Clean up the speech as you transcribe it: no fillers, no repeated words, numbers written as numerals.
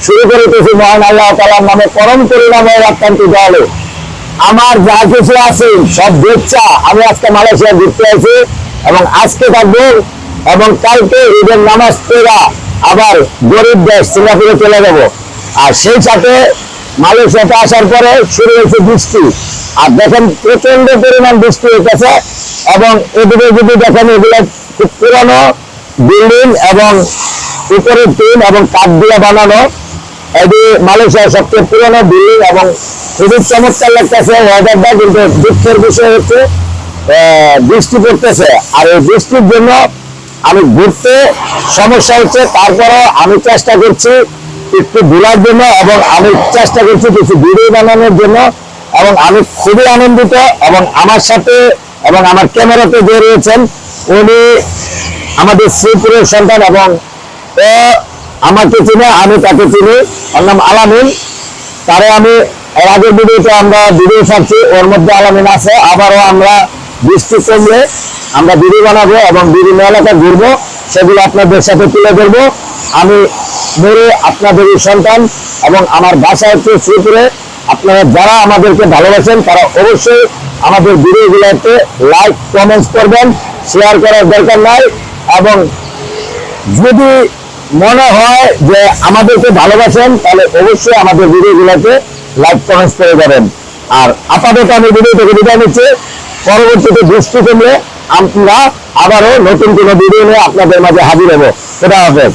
শুরু করিতেছি মহান আল্লাহ তাআলার নামে, পরম করুণাময় অত্যন্ত দয়ালু। আমার যা কিছু আছে সব বেচ্চা আমি আজকে মালয়েশিয়া ঘুরতে আছি এবং আজকে থাকবো এবং কালকে ঈদের নামাজ পড়া আবার গরিব দেশ সিঙ্গাপুরে চলে যাব। আর সেই সাথে মালয়েশিয়াতে আসার পরে শুরু হয়েছে বৃষ্টি, আর দেখেন প্রচন্ড পরিমাণ বৃষ্টি হইতেছে এবং এদিকে যদি দেখেন এগুলো খুব পুরানো বিল্ডিং এবং উপরের টিন এবং কাঠ দিয়ে বানানো। এটি মালয়েশিয়ার সবচেয়ে পুরনো বিল্ডিং এবং খুবই চমৎকার লাগতেছে ওয়েদারটা। কিন্তু দুঃখের বিষয় হচ্ছে বৃষ্টি পড়তেছে, আর এই বৃষ্টির জন্য আমি ঘুরতে সমস্যা হচ্ছে। তারপরও আমি চেষ্টা করছি একটু ঘোরার জন্য এবং আমি চেষ্টা করছি কিছু ভিডিও বানানোর জন্য এবং আমি খুবই আনন্দিত। এবং আমার সাথে এবং আমার ক্যামেরাতে যে রয়েছেন উনি আমাদের শ্রীপুরের সন্তান এবং ও আমাকে চিনে, আমি তাকে চিনি। ওর নাম আলামিন। তারে আমি এর আগের ভিডিওতে আমরা ভিডিও ছাড়ছি, ওর মধ্যে আলামিন আছে। আবারও আমরা বৃষ্টি কমলে আমরা ভিডিও বানাবো এবং বিভিন্ন এলাকা ঘুরবো, সেগুলো আপনাদের সাথে তুলে ধরবো। আমি মেরে আপনাদেরই সন্তান এবং আমার বাসা হচ্ছে শ্রীপুরে। আপনারা যারা আমাদেরকে ভালোবাসেন তারা অবশ্যই আমাদের ভিডিওগুলোতে লাইক কমেন্টস করবেন, শেয়ার করার দরকার নাই। এবং যদি মনে হয় যে আমাদেরকে ভালোবাসেন তাহলে অবশ্যই আমাদের ভিডিওগুলোতে লাইক কমেন্টস করে যাবেন। আর আপাতত আমি ভিডিও থেকে বিদায় নিচ্ছি। পরবর্তীতে বৃষ্টি কমলে আমরা আবারও নতুন কোনো ভিডিও নিয়ে আপনাদের মাঝে হাজির হবো। সেটা হবে।